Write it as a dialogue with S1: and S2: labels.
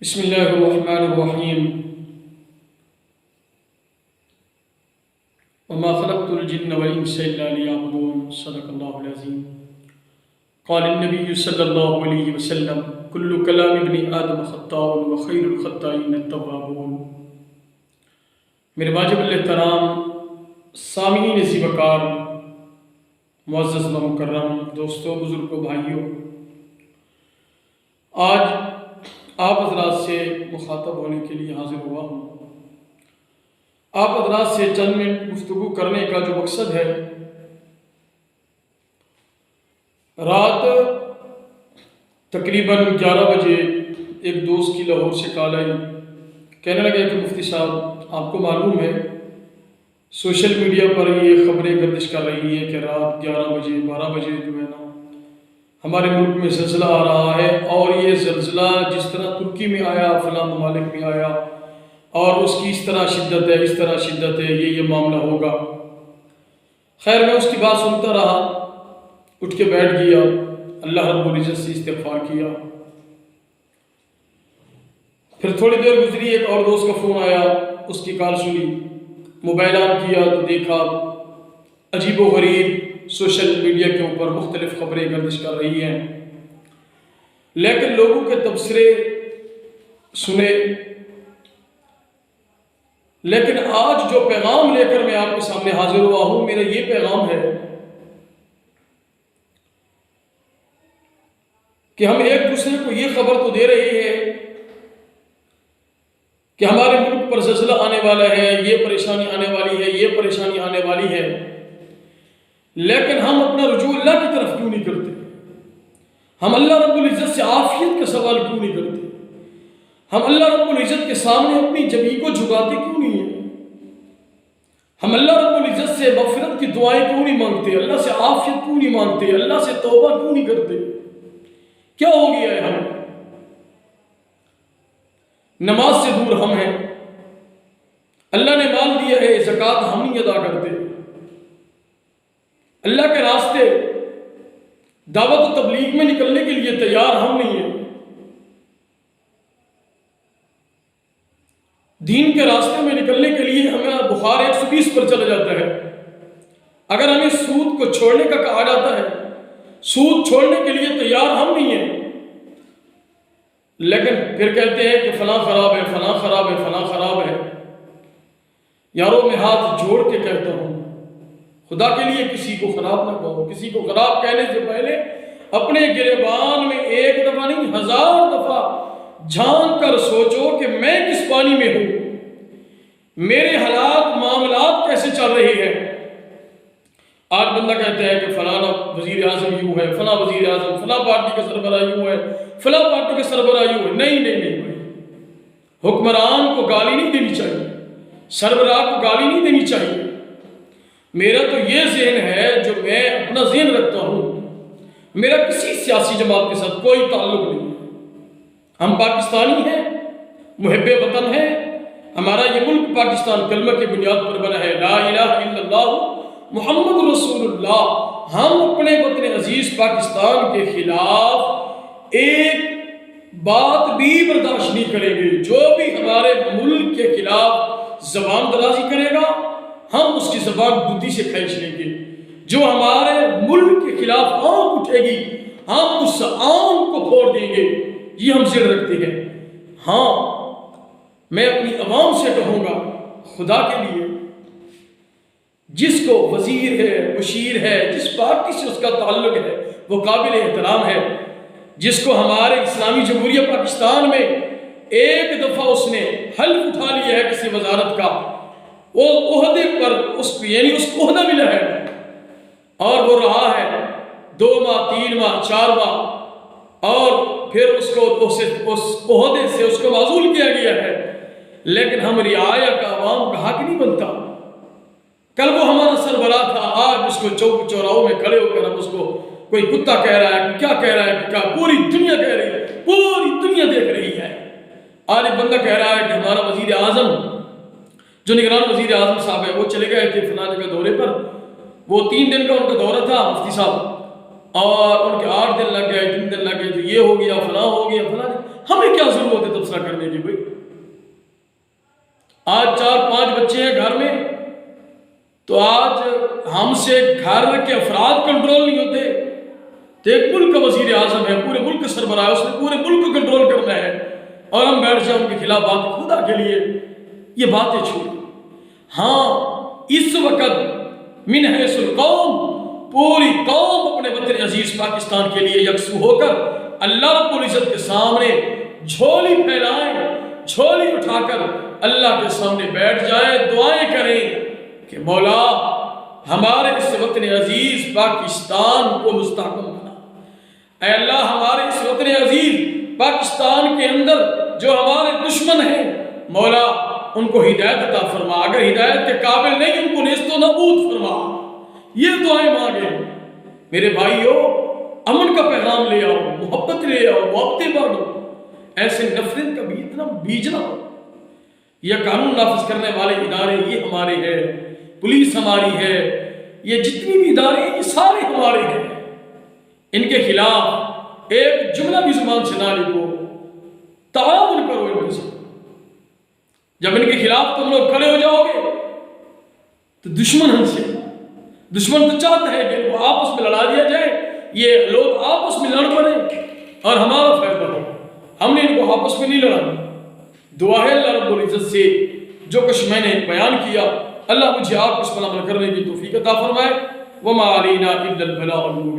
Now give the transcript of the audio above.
S1: بسم اللہ الرحمن الرحیم وما خلقت الجن والانس الا ليعبدون صدق اللہ العظیم قال النبی صلی اللہ علیہ وسلم کل کلام ابن آدم خطاء وخیر الخطائین التوابون۔ میرے واجب الاحترام سامعین ذی وقار، معزز و مکرم دوستوں، بزرگوں، بھائیوں، آج آپ حضرات سے مخاطب ہونے کے لیے حاضر ہوا ہوں۔ آپ حضرات سے چند منٹ گفتگو کرنے کا جو مقصد ہے، رات تقریباً 11 بجے ایک دوست کی لاہور سے کال آئی، کہنے لگا کہ مفتی صاحب آپ کو معلوم ہے سوشل میڈیا پر یہ خبریں گردش کر رہی ہیں کہ رات 11 بجے 12 بجے جو ہے نا ہمارے ملک میں زلزلہ آ رہا ہے، اور یہ زلزلہ جس طرح ترکی میں آیا، فلاں ممالک میں آیا، اور اس کی اس طرح شدت ہے، اس طرح شدت ہے، یہ معاملہ ہوگا۔ خیر میں اس کی بات سنتا رہا، اٹھ کے بیٹھ گیا، اللہ رب العزت سے استغفار کیا۔ پھر تھوڑی دیر گزری، ایک اور دوست کا فون آیا، اس کی کال سنی، موبائل آن کیا تو دیکھا عجیب و غریب سوشل میڈیا کے اوپر مختلف خبریں گردش کر رہی ہیں، لیکن لوگوں کے تبصرے سنے۔ لیکن آج جو پیغام لے کر میں آپ کے سامنے حاضر ہوا ہوں، میرا یہ پیغام ہے کہ ہم ایک دوسرے کو یہ خبر تو دے رہے ہیں کہ ہمارے ملک پر زلزلہ آنے والا ہے، یہ پریشانی آنے والی ہے، یہ پریشانی آنے والی ہے، لیکن ہم اپنا رجوع اللہ کی طرف کیوں نہیں کرتے؟ ہم اللہ رب العزت سے عافیت کا سوال کیوں نہیں کرتے؟ ہم اللہ رب العزت کے سامنے اپنی جبیں کو جھکاتے کیوں نہیں ہیں؟ ہم اللہ رب العزت سے مغفرت کی دعائیں کیوں نہیں مانگتے؟ اللہ سے عافیت کیوں نہیں مانگتے؟ اللہ سے توبہ کیوں نہیں کرتے؟ کیا ہو گیا ہے؟ ہم نماز سے دور ہم ہیں، اللہ نے مال دیا ہے، زکوٰۃ ہم نہیں ادا کرتے، اللہ کے راستے دعوت و تبلیغ میں نکلنے کے لیے تیار ہم نہیں ہیں، دین کے راستے میں نکلنے کے لیے ہمیں بخار 120 پر چلا جاتا ہے۔ اگر ہمیں سود کو چھوڑنے کا کہا جاتا ہے، سود چھوڑنے کے لیے تیار ہم نہیں ہیں، لیکن پھر کہتے ہیں کہ فلاں خراب ہے، فلاں خراب ہے، فلاں خراب ہے۔ یارو میں ہاتھ جوڑ کے کہتا ہوں، خدا کے لیے کسی کو خراب نہ کہو۔ کسی کو خراب کہنے سے پہلے اپنے گریبان میں ایک دفعہ نہیں 1000 دفعہ جھانک کر سوچو کہ میں کس پانی میں ہوں، میرے حالات معاملات کیسے چل رہے ہیں۔ آج بندہ کہتا ہے کہ فلاں وزیر اعظم یوں ہے، فلاں وزیر اعظم، فلاں پارٹی کا سربراہ یوں ہے، فلاں پارٹی کا سربراہ یوں ہے۔ نہیں، حکمران کو گالی نہیں دینی چاہیے، سربراہ کو گالی نہیں دینی چاہیے۔ میرا تو یہ ذہن ہے جو میں اپنا ذہن رکھتا ہوں، میرا کسی سیاسی جماعت کے ساتھ کوئی تعلق نہیں ہے۔ ہم پاکستانی ہیں، محب وطن ہیں، ہمارا یہ ملک پاکستان کلمہ کی بنیاد پر بنا ہے، لا الہ الا اللہ محمد رسول اللہ۔ ہم اپنے وطن عزیز پاکستان کے خلاف ایک بات بھی برداشت نہیں کریں گے۔ جو بھی ہمارے ملک کے خلاف زبان درازی کرے گا، ہم اس کی زبان گدی سے کھینچ لیں گے۔ جو ہمارے ملک کے خلاف آنکھ اٹھے گی، ہم اس آنکھ کو پھوڑ دیں گے۔ یہ ہم ذہن رکھتے ہیں۔ ہاں، میں اپنی عوام سے کہوں گا، خدا کے لیے جس کو وزیر ہے، مشیر ہے، جس پارٹی سے اس کا تعلق ہے، وہ قابل احترام ہے۔ جس کو ہمارے اسلامی جمہوریہ پاکستان میں ایک دفعہ اس نے حلف اٹھا لیا ہے کسی وزارت کا، وہ عہدے پر اس کو عہدہ ملا ہے، اور وہ رہا ہے 2 ماہ 3 ماہ 4 ماہ، اور پھر اس کو اس عہدے سے اس کو معزول کیا گیا ہے، لیکن ہم رعایا کا عوام کا حق نہیں بنتا۔ کل وہ ہمارا سربراہ تھا، آج اس کو چوک چوراہوں میں کھڑے ہو کر ہم اس کو کوئی کتا کہہ رہا ہے، کیا کہہ رہا ہے، کیا پوری دنیا کہہ رہی ہے، پوری دنیا دیکھ رہی ہے۔ آج ایک بندہ کہہ رہا ہے کہ ہمارا وزیر اعظم، جو نگران وزیر اعظم صاحب ہے، وہ چلے گئے تھے فلاں جگہ دورے پر، وہ 3 دن کا ان کا دورہ تھا مفتی صاحب، اور ان کے 8 دن لگ گئے، 3 دن لگ گئے، تو یہ ہو گیا، فلاں ہو گیا، فلاں۔ ہمیں کیا ضرورت ہے تبصرہ کرنے کی بھائی؟ آج 4-5 بچے ہیں گھر میں، تو آج ہم سے گھر کے افراد کنٹرول نہیں ہوتے، تو ایک ملک کا وزیر اعظم ہے، پورے ملک کا سربراہ ہے، اس نے پورے ملک کو کنٹرول کرنا ہے، اور ہم بیٹھ جائیں ان کے خلاف بات؟ خدا کے لیے یہ باتیں چھوڑیں۔ ہاں اس وقت من حیث القوم، پوری قوم اپنے وطن عزیز پاکستان کے لیے یکسو ہو کر اللہ رب العزت کے سامنے جھولی پھیلائیں، جھولی اٹھا کر اللہ کے سامنے بیٹھ جائیں، دعائیں کریں کہ مولا ہمارے اس وطن عزیز پاکستان کو مستحکم بنا۔ اے اللہ ہمارے اس وطن عزیز پاکستان کے اندر جو ہمارے دشمن ہیں، مولا ان کو ہدایت عطا فرما، اگر ہدایت کے قابل نہیں ان کو نیست و نابود فرما۔ یہ دعائیں مانگیں میرے بھائیو، امن کا پیغام لے آؤ، محبت لے آؤ، محبتیں بانٹو، ایسے نفرت کا بھی اتنا بیج نہ ہو۔ یہ قانون نافذ کرنے والے ادارے یہ ہمارے ہیں، پولیس ہماری ہے، یہ جتنی بھی ادارے ہیں یہ سارے ہمارے ہیں، ان کے خلاف ایک جملہ بھی زبان سے نہ لکھو، تعاون کرو ان کے ساتھ۔ جب ان کے خلاف تم لوگ کھڑے ہو جاؤ گے تو دشمن ہم سے، دشمن تو چاہتا ہے کہ ان کو آپس میں لڑا دیا جائے، یہ لوگ آپس میں لڑ پڑیں اور ہمارا فائدہ ہو۔ ہم نے ان کو آپس میں نہیں لڑانا۔ دعا ہے اللہ رب العزت سے جو کچھ میں نے بیان کیا، اللہ مجھے آپ کو اس پر عمل کرنے کی توفیق عطا فرمائے۔ وما علینا الا البلاغ المبین۔